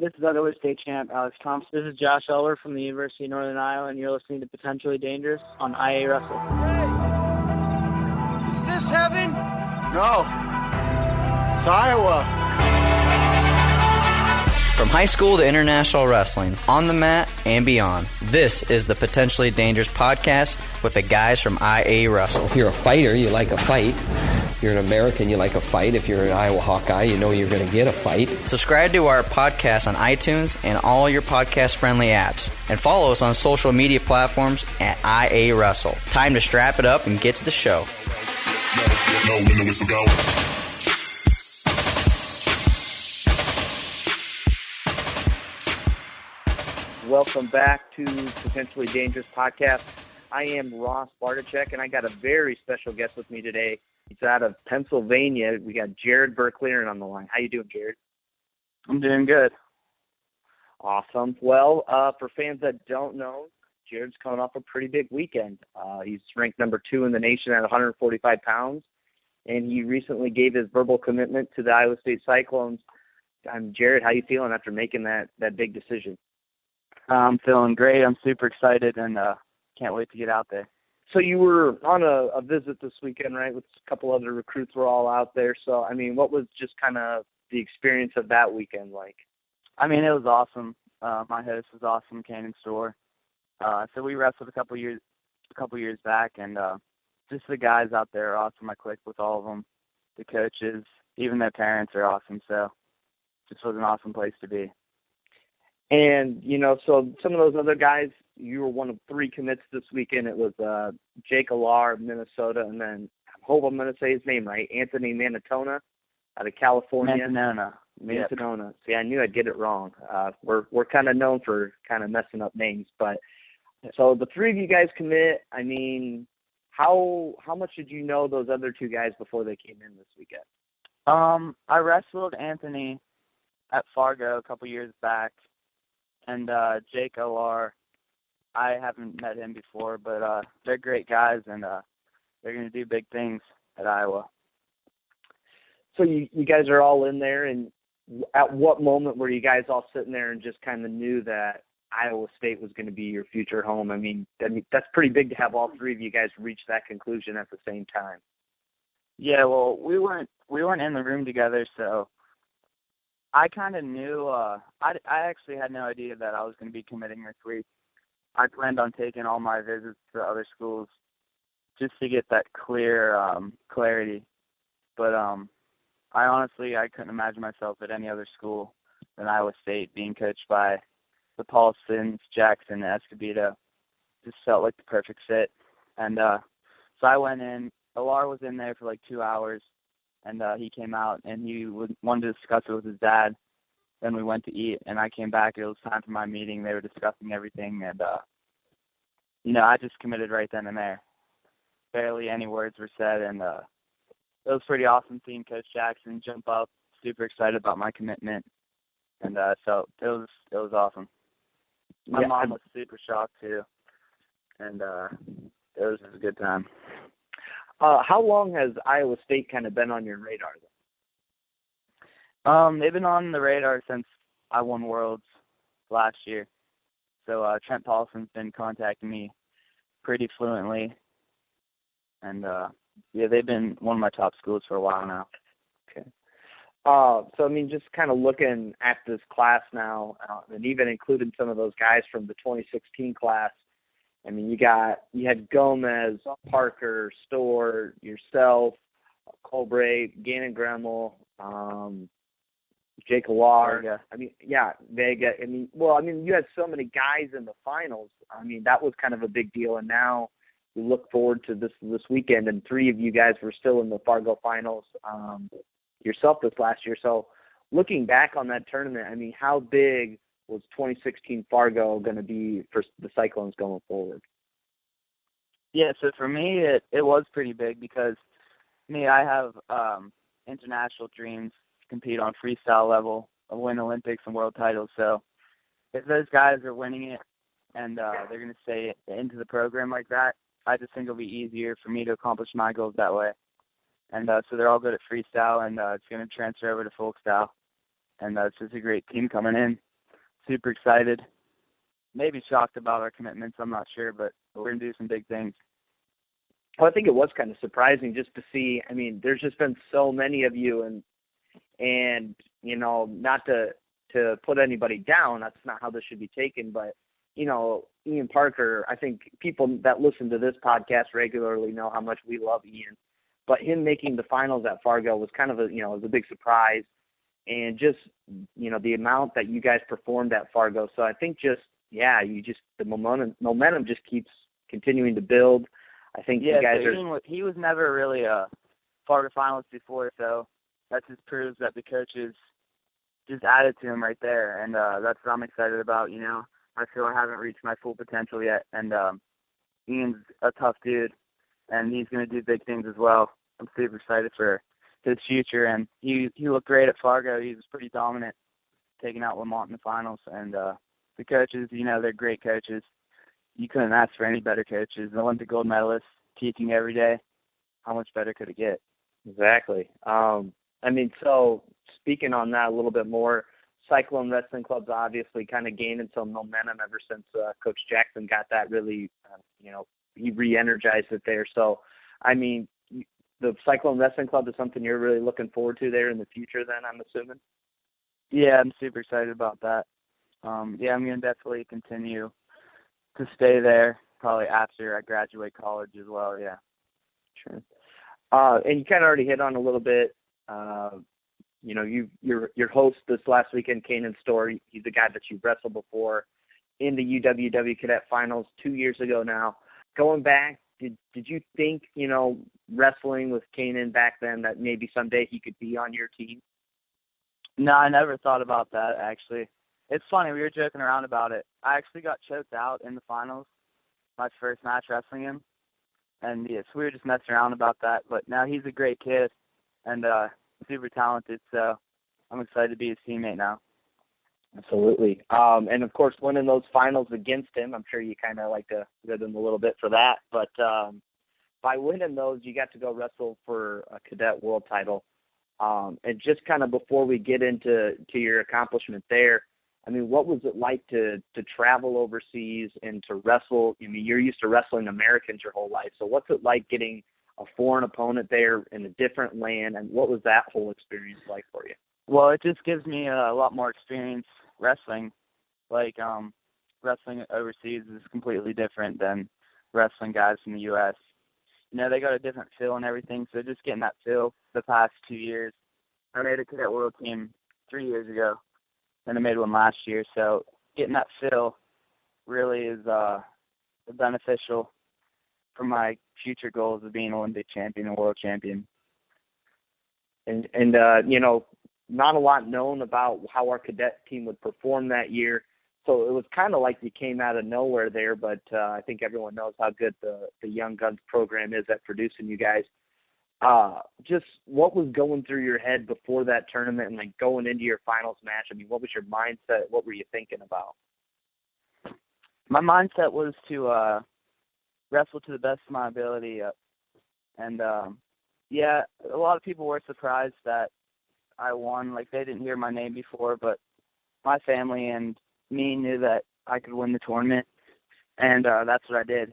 This is other state champ Alex Thompson. This is Josh Elwer from the University of Northern Iowa, and you're listening to Potentially Dangerous on IA Russell. Hey, is this heaven? No, it's Iowa. From high school to international wrestling, on the mat and beyond, this is the Potentially Dangerous podcast with the guys from IA Russell. If you're a fighter, you like a fight. If you're an American, you like a fight. If you're an Iowa Hawkeye, you know you're going to get a fight. Subscribe to our podcast on iTunes and all your podcast-friendly apps. And follow us on social media platforms at IA Russell. Time to strap it up and get to the show. When the whistle go. Welcome back to Potentially Dangerous Podcast. I am Ross Bartachek, and I got a very special guest with me today. He's out of Pennsylvania. We got Jarod Verkleeren on the line. How you doing, Jarod? I'm doing good. Awesome. Well, for fans that don't know, Jarod's coming off a pretty big weekend. He's ranked number 2 in the nation at 145 pounds, and he recently gave his verbal commitment to the Iowa State Cyclones. Jarod, how you feeling after making that big decision? I'm feeling great. I'm super excited and can't wait to get out there. So you were on a visit this weekend, right, with a couple other recruits were all out there. So, I mean, what was just kind of the experience of that weekend like? I mean, it was awesome. My host was awesome, Cannon Store. So we wrestled a couple years back, and just the guys out there are awesome. I clicked with all of them. The coaches, even their parents are awesome. So it just was an awesome place to be. And, you know, so some of those other guys, you were one of 3 commits this weekend. It was Jake Alar of Minnesota, and then I hope I'm going to say his name right, Anthony Manatona out of California. Mantanona. Yep. See, I knew I'd get it wrong. We're kind of known for kind of messing up names. But so the 3 of you guys commit. I mean, how much did you know those other 2 guys before they came in this weekend? I wrestled Anthony at Fargo a couple years back. And Jake O.R., I haven't met him before, but they're great guys, and they're going to do big things at Iowa. So you guys are all in there, and at what moment were you guys all sitting there and just kind of knew that Iowa State was going to be your future home? I mean, that's pretty big to have all 3 of you guys reach that conclusion at the same time. Yeah, well, we weren't in the room together, so I kind of knew. I actually had no idea that I was going to be committing this week. I planned on taking all my visits to other schools just to get that clarity. But I couldn't imagine myself at any other school than Iowa State, being coached by the Paulsons, Jackson, and Escobedo. Just felt like the perfect fit. And so I went in. Alar was in there for like 2 hours. And he came out, and he wanted to discuss it with his dad. Then we went to eat, and I came back. It was time for my meeting. They were discussing everything, and, I just committed right then and there. Barely any words were said, and it was pretty awesome seeing Coach Jackson jump up, super excited about my commitment. And so it was awesome. My mom was super shocked, too, and it was just a good time. How long has Iowa State kind of been on your radar, though? They've been on the radar since I won Worlds last year. So Trent Paulson's been contacting me pretty fluently. And, they've been one of my top schools for a while now. Okay. So, I mean, just kind of looking at this class now, and even including some of those guys from the 2016 class, I mean, you had Gomez, Parker, Storr, yourself, Colbray, Gannon Gremmel, Jake Alar. Vega. I mean, yeah, Vega. I mean, you had so many guys in the finals. I mean, that was kind of a big deal. And now we look forward to this weekend, and 3 of you guys were still in the Fargo finals yourself this last year. So looking back on that tournament, I mean, how big was 2016 Fargo going to be for the Cyclones going forward? Yeah, so for me, it was pretty big because I have international dreams to compete on freestyle level, win Olympics and world titles. So if those guys are winning it and they're going to stay into the program like that, I just think it'll be easier for me to accomplish my goals that way. And so they're all good at freestyle, and it's going to transfer over to folk style. And it's just a great team coming in. super excited. Maybe shocked about our commitments, I'm not sure, but we're going to do some big things. Well, I think it was kind of surprising just to see. I mean, there's just been so many of you, and you know, not to put anybody down. That's not how this should be taken. But you know, Ian Parker. I think people that listen to this podcast regularly know how much we love Ian. But him making the finals at Fargo was kind of was a big surprise, and just the amount that you guys performed at Fargo. So I think the momentum just keeps continuing to build. I think you guys he was never really a Fargo finalist before, so that just proves that the coaches just added to him right there, and that's what I'm excited about. I feel I haven't reached my full potential yet, and Ian's a tough dude, and he's going to do big things as well. I'm super excited for his future, and he looked great at Fargo. He was pretty dominant, taking out Lamont in the finals, and the coaches, they're great coaches. You couldn't ask for any better coaches. The Olympic gold medalists teaching every day. How much better could it get? Exactly. So speaking on that a little bit more, Cyclone Wrestling Club's obviously kind of gaining some momentum ever since Coach Jackson got that really, he re-energized it there. So, the Cyclone Wrestling Club is something you're really looking forward to there in the future then, I'm assuming? Yeah, I'm super excited about that. I'm going to definitely continue to stay there probably after I graduate college as well, yeah. Sure. And you kind of already hit on a little bit, your host this last weekend, Kanan Story, he's a guy that you've wrestled before in the UWW Cadet Finals 2 years ago now. Going back, did you think, wrestling with Kanan back then that maybe someday he could be on your team? No, I never thought about that, actually. It's funny, we were joking around about it. I actually got choked out in the finals, my first match wrestling him. And yes, we were just messing around about that. But now he's a great kid and super talented, so I'm excited to be his teammate now. Absolutely. And, of course, winning those finals against him, I'm sure you kind of like to rib him a little bit for that. But by winning those, you got to go wrestle for a cadet world title. And just kind of before we get into your accomplishment there, what was it like to travel overseas and to wrestle? You're used to wrestling Americans your whole life. So what's it like getting a foreign opponent there in a different land, and what was that whole experience like for you? Well, it just gives me a lot more experience wrestling. Wrestling overseas is completely different than wrestling guys from the U.S. They got a different feel and everything, so just getting that feel the past 2 years. I made a cadet world team 3 years ago, and I made one last year, so getting that feel really is beneficial for my future goals of being an Olympic champion and world champion. And not a lot known about how our cadet team would perform that year, so it was kind of like you came out of nowhere there, but I think everyone knows how good the Young Guns program is at producing you guys. Just what was going through your head before that tournament and going into your finals match? What was your mindset? What were you thinking about? My mindset was to wrestle to the best of my ability. And a lot of people were surprised that I won. They didn't hear my name before, but my family and me knew that I could win the tournament, and that's what I did.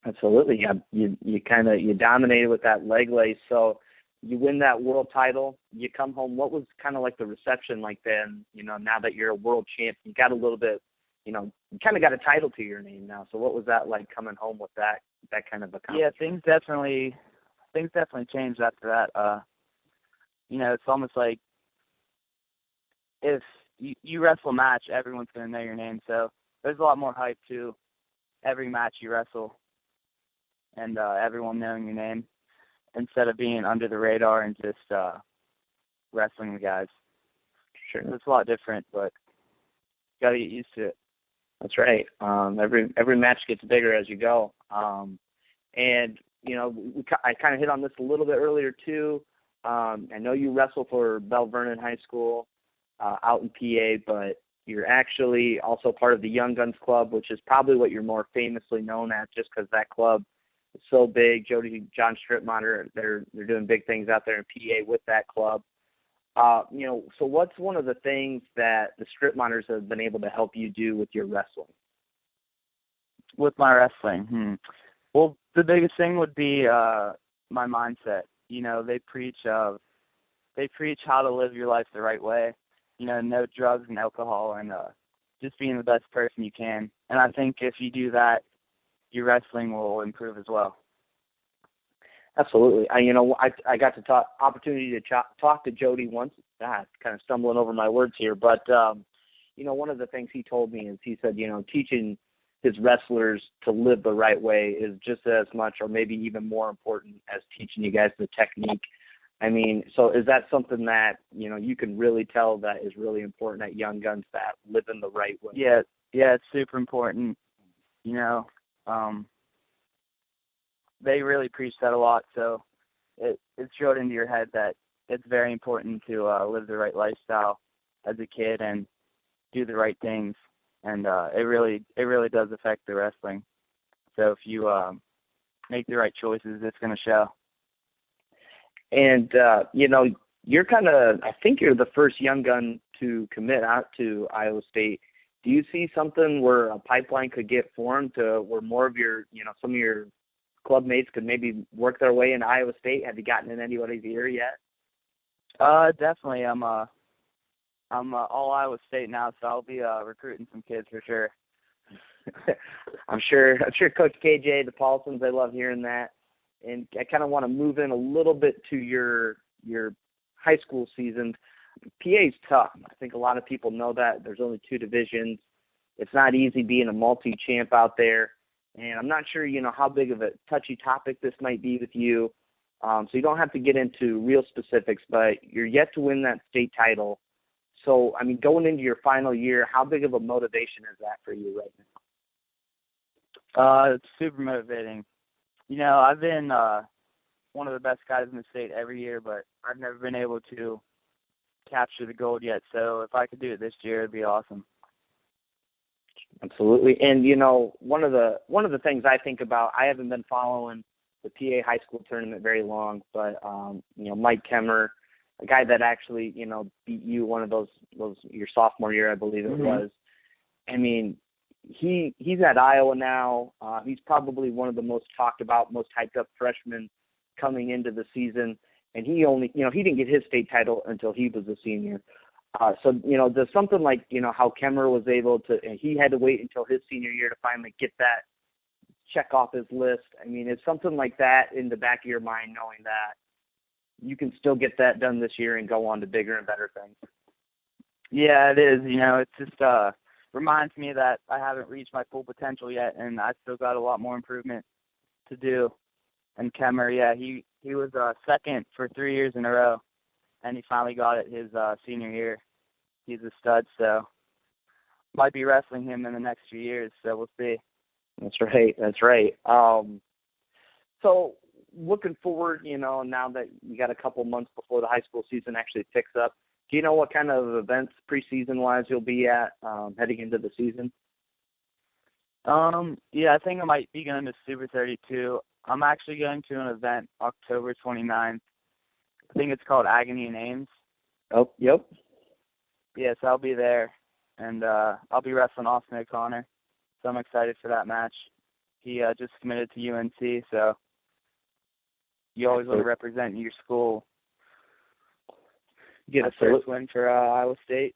Absolutely. Yeah, you dominated with that leg lace. So you win that world title. You come home. What was kind of like the reception like then? Now that you're a world champ, you got a little bit. You kind of got a title to your name now. So what was that like coming home with that kind of accomplishment? Yeah, things definitely changed after that. It's almost like if you wrestle a match, everyone's going to know your name. So there's a lot more hype to every match you wrestle. And everyone knowing your name instead of being under the radar and just wrestling the guys. Sure. It's a lot different, but you got to get used to it. That's right. Every match gets bigger as you go. I kind of hit on this a little bit earlier too. I know you wrestle for Belle Vernon High School out in PA, but you're actually also part of the Young Guns Club, which is probably what you're more famously known as just because that club is so big. John Stripmonitor, they're doing big things out there in PA with that club. So what's one of the things that the strip miners have been able to help you do with your wrestling? With my wrestling, well, the biggest thing would be my mindset. They preach how to live your life the right way. No drugs and alcohol, and just being the best person you can. And I think if you do that, your wrestling will improve as well. Absolutely. I got to opportunity to talk to Jody once. God, kind of stumbling over my words here, but one of the things he told me is he said, teaching his wrestlers to live the right way is just as much, or maybe even more important, as teaching you guys the technique. So is that something that you can really tell that is really important at Young Guns, that living the right way? Yeah, it's super important. They really preach that a lot, so it's drilled into your head that it's very important to live the right lifestyle as a kid and do the right things, and it really does affect the wrestling. So if you make the right choices, it's going to show. And you're I think you're the first young gun to commit out to Iowa State. Do you see something where a pipeline could get formed to where more of your, some of your club mates could maybe work their way into Iowa State? Have you gotten in anybody's ear yet? Definitely. I'm all Iowa State now, so I'll be recruiting some kids for sure. I'm sure Coach KJ, the Paulsons, they love hearing that. And I kind of want to move in a little bit to your high school season. PA's tough. I think a lot of people know that. There's only 2 divisions. It's not easy being a multi-champ out there. And I'm not sure, how big of a touchy topic this might be with you. So you don't have to get into real specifics, but you're yet to win that state title. So, going into your final year, how big of a motivation is that for you right now? It's super motivating. I've been one of the best guys in the state every year, but I've never been able to capture the gold yet. So if I could do it this year, it'd be awesome. Absolutely. And one of the things I think about, I haven't been following the PA high school tournament very long, but Mike Kemmer, a guy that actually beat you one of those your sophomore year, I believe it was. He's at Iowa now. He's probably one of the most talked about, most hyped up freshmen coming into the season, and he only he didn't get his state title until he was a senior. So there's something like how Kemmer was able to, and he had to wait until his senior year to finally get that check off his list. It's something like that in the back of your mind, knowing that you can still get that done this year and go on to bigger and better things. Yeah, it is. It's just reminds me that I haven't reached my full potential yet, and I still got a lot more improvement to do. And Kemmer, he was second for 3 years in a row, and he finally got it his senior year. He's a stud, so might be wrestling him in the next few years, so we'll see. That's right. So looking forward, now that you got a couple months before the high school season actually picks up, do you know what kind of events preseason-wise you'll be at heading into the season? I think I might be going to Super 32. I'm actually going to an event October 29th. I think it's called Agony and Ames. Oh, yep. Yes, I'll be there, and I'll be wrestling Austin O'Connor, so I'm excited for that match. He just committed to UNC, so you always want to represent your school. Get a first win for Iowa State.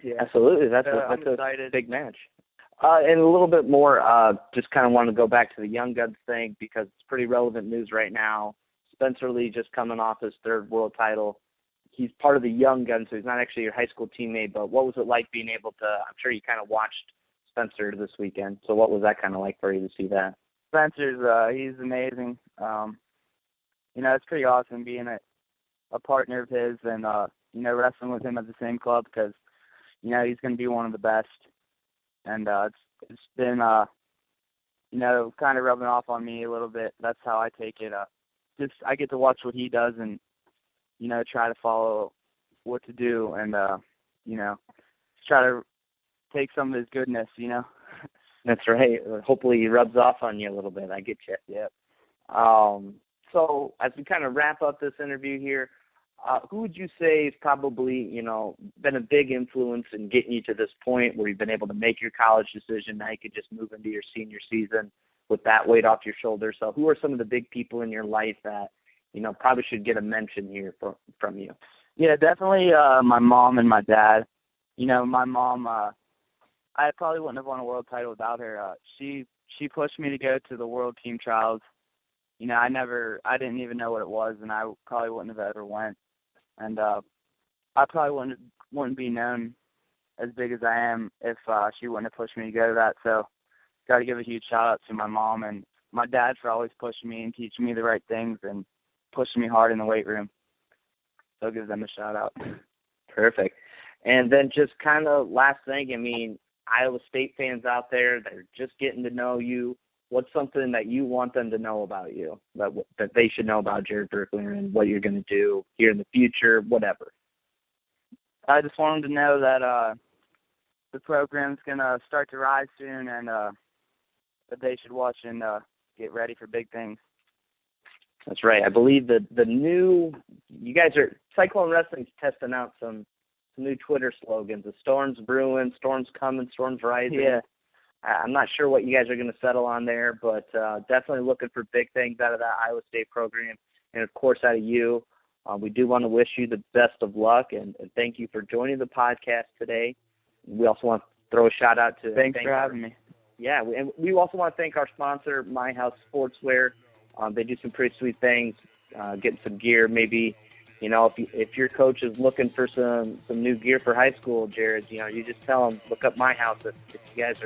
Yeah, absolutely. That's a big match. And a little bit more, just kind of want to go back to the Young Guns thing because it's pretty relevant news right now. Spencer Lee just coming off his 3rd world title. He's part of the Young Guns, so he's not actually your high school teammate, but what was it like being able to, I'm sure you kind of watched Spencer this weekend, so what was that kind of like for you to see that? Spencer's, he's amazing. It's pretty awesome being a partner of his and, wrestling with him at the same club because, he's going to be one of the best. And it's been, kind of rubbing off on me a little bit. That's how I take it. I get to watch what he does and, try to follow what to do and, try to take some of his goodness, That's right. Hopefully he rubs off on you a little bit. I get you. Yep. So as we kind of wrap up this interview here, who would you say is probably, been a big influence in getting you to this point where you've been able to make your college decision? Now you could just move into your senior season with that weight off your shoulders. So who are some of the big people in your life that, probably should get a mention here from you? Yeah, definitely my mom and my dad. My mom, I probably wouldn't have won a world title without her. She pushed me to go to the world team trials. I didn't even know what it was, and I probably wouldn't have ever went. And I probably wouldn't be known as big as I am if she wouldn't have pushed me to go to that. So got to give a huge shout out to my mom and my dad for always pushing me and teaching me the right things and pushing me hard in the weight room. So I'll give them a shout out. Perfect. And then just kind of last thing, Iowa State fans out there, they're just getting to know you. What's something that you want them to know about you, that they should know about Jarod Verkleeren and what you're going to do here in the future, whatever? I just want them to know that the program's going to start to rise soon and that they should watch and get ready for big things. That's right. I believe that you guys are, Cyclone Wrestling's testing out some new Twitter slogans. The storm's brewing, storm's coming, storm's rising. Yeah. I'm not sure what you guys are going to settle on there, but definitely looking for big things out of that Iowa State program and, of course, out of you. We do want to wish you the best of luck, and thank you for joining the podcast today. We also want to throw a shout-out to... Thanks for having me. Yeah, and we also want to thank our sponsor, My House Sportswear. They do some pretty sweet things, getting some gear. Maybe, if your coach is looking for some new gear for high school, Jarod, you just tell them, look up My House if you guys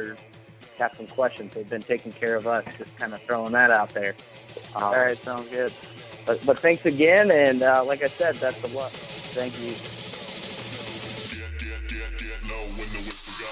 have some questions. They've been taking care of us, just kind of throwing that out there. All right, sounds good. But thanks again, and like I said, best of luck. Thank you. Know when the whistle go.